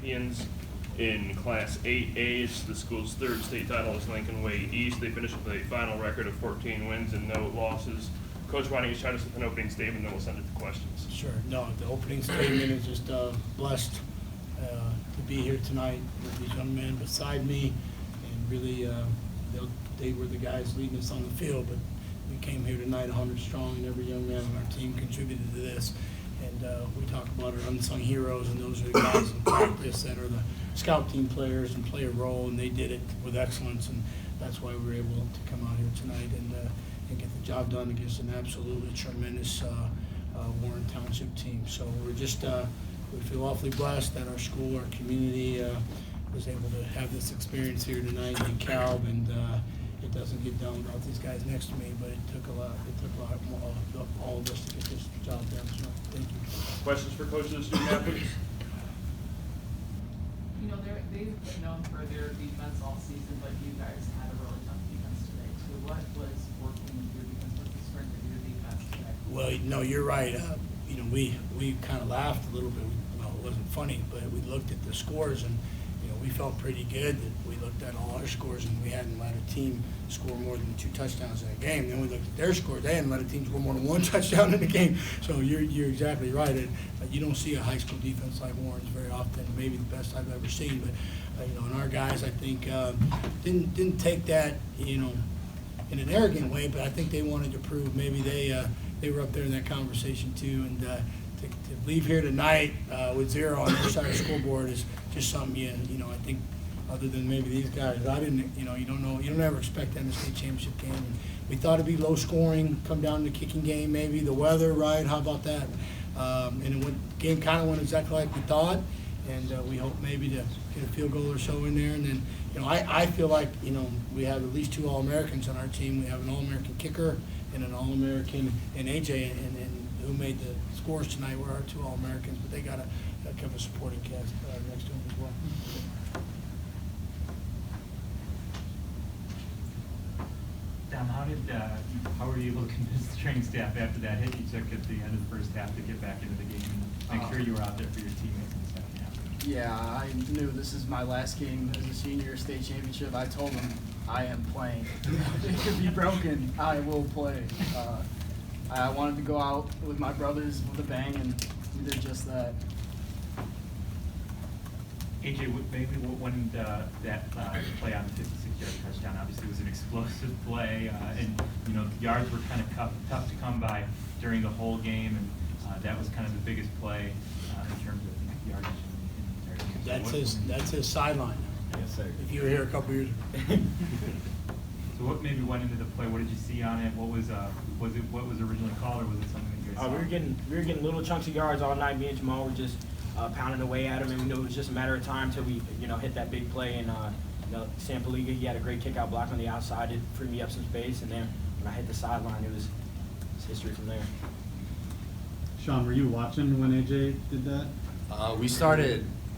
champions in Class 8A. It's the school's third state title is Lincoln Way East. They finished with a final record of 14 wins and no losses. Coach, why don't you start us with an opening statement, then we'll send it to questions. Sure. No, the opening statement is just blessed to be here tonight with these young men beside me, and really they were the guys leading us on the field, but we came here tonight 100 strong, and every young man on our team contributed to this. And we talk about our unsung heroes, and those are the guys in practice that are the scout team players and play a role, and they did it with excellence, and that's why we were able to come out here tonight and get the job done against an absolutely tremendous Warren Township team. So we're just we feel awfully blessed that our school, our community was able to have this experience here tonight in DeKalb, and it doesn't get done without these guys next to me, but it took a lot more, all of us to get this job done. So thank you. Questions for Coach of the student athletes? You know, they've been known for their defense all season, but you guys had a really tough defense today too. What was working with your defense? What's the strength of your defense today? Well, no, you're right. You know, we kind of laughed a little bit. Well, it wasn't funny, but we looked at the scores, and you know, we felt pretty good that we looked at all our scores, and we hadn't let a team score more than 2 touchdowns in a game. Then we looked at their scores; they hadn't let a team score more than 1 touchdown in a game. So you're exactly right. You don't see a high school defense like Warren's very often. Maybe the best I've ever seen. But you know, and our guys, I think, didn't take that, you know, in an arrogant way. But I think they wanted to prove maybe they were up there in that conversation too. And to leave here tonight with 0 on their side of the scoreboard is just something you know, I think other than maybe these guys, I didn't, you know, you don't ever expect that in a state championship game. And we thought it'd be low scoring, come down to the kicking game, maybe the weather, right? How about that? And the game kind of went exactly like we thought, and we hope maybe to get a field goal or so in there. And then, you know, I feel like, you know, we have at least 2 All-Americans on our team. We have an All-American kicker and an All-American in AJ, and who made the scores tonight were our 2 All-Americans, but they got a kind of a supporting cast next to them as well. Dom, how were you able to convince the training staff after that hit you took at the end of the first half to get back into the game and make sure you were out there for your teammates in the second half? Yeah, I knew this is my last game as a senior state championship. I told them I am playing. It could be broken, I will play. I wanted to go out with my brothers with a bang, and we did just that. AJ, maybe when that play on the 56-yard touchdown obviously was an explosive play, and you know, yards were kind of tough to come by during the whole game, and that was kind of the biggest play in terms of yardage in the entire game. That's his sideline. Yes, sir. If you were here a couple years ago. So what maybe went into the play? What did you see on it? What was originally called, or was it something that you guys saw? We were getting little chunks of yards all night. Me and Jamal were just pounding away at him, and we knew it was just a matter of time till we, you know, hit that big play. And you know, Sam Paliga, he had a great kick-out block on the outside. It freed me up some space, and then when I hit the sideline, it was history from there. Sean, were you watching when AJ did that?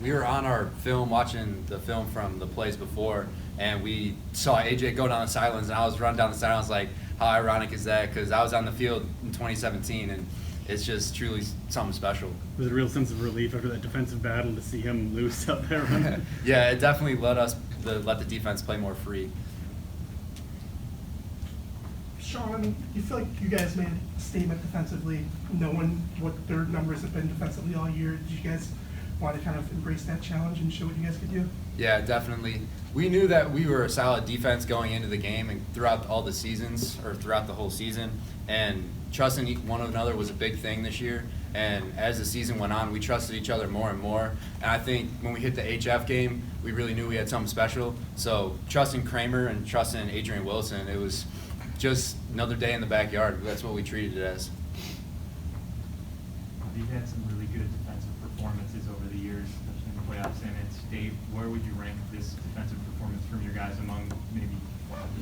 We were on our film watching the film from the plays before, and we saw AJ go down the sidelines, and I was running down the sidelines like, how ironic is that? Because I was on the field in 2017, and it's just truly something special. Was it a real sense of relief after that defensive battle to see him loose out there running? Yeah, it definitely let the defense play more free. Sean, you feel like you guys made a statement defensively, knowing what their numbers have been defensively all year. Did you guys want to kind of embrace that challenge and show what you guys could do? Yeah, definitely. We knew that we were a solid defense going into the game and throughout all the seasons, or throughout the whole season, and trusting one another was a big thing this year. And as the season went on, we trusted each other more and more. And I think when we hit the HF game, we really knew we had something special. So trusting Kramer and trusting Adrian Wilson, it was just another day in the backyard. That's what we treated it as. You've had some really good defensive performances over the years, especially in the playoffs. And it's Dave, where would you rank this defensive performance from your guys among maybe?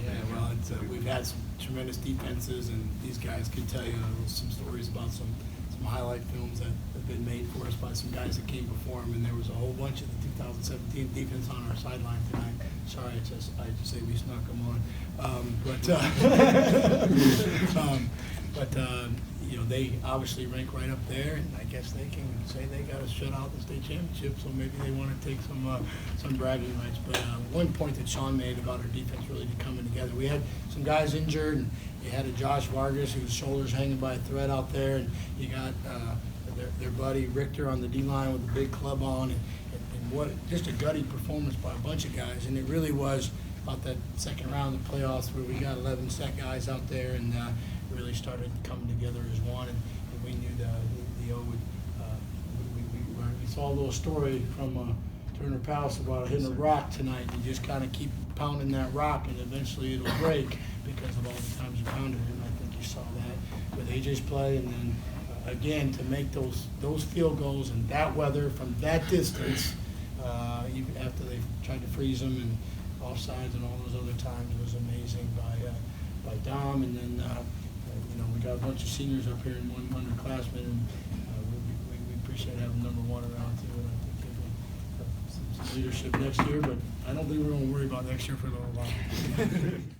Yeah, well, we've had some tremendous defenses, and these guys could tell you some stories about some highlight films that have been made for us by some guys that came before them, and there was a whole bunch of the 2017 defense on our sideline tonight. Sorry, I just say we snuck them on. you know, they obviously rank right up there, and I guess they can say they got to shut out the state championship, so maybe they want to take some bragging rights. But one point that Sean made about our defense really coming together, we had some guys injured, and you had a Josh Vargas whose shoulders hanging by a thread out there, and you got their buddy Richter on the D-line with a big club on, and what just a gutty performance by a bunch of guys, and it really was about that second round of the playoffs where we got 11 set guys out there and really started coming together as one, and we knew the O would. We saw a little story from Turner Palace about hitting a rock tonight. You just kind of keep pounding that rock, and eventually it'll break because of all the times you pounded it. And I think you saw that with AJ's play, and then again to make those field goals in that weather from that distance, even after they tried to freeze them and offsides and all those other times, was amazing by Dom. And then you know, we got a bunch of seniors up here and one underclassmen, and we appreciate having number one around too. And I think give them some leadership next year, but I don't think we're going to worry about next year for a little while.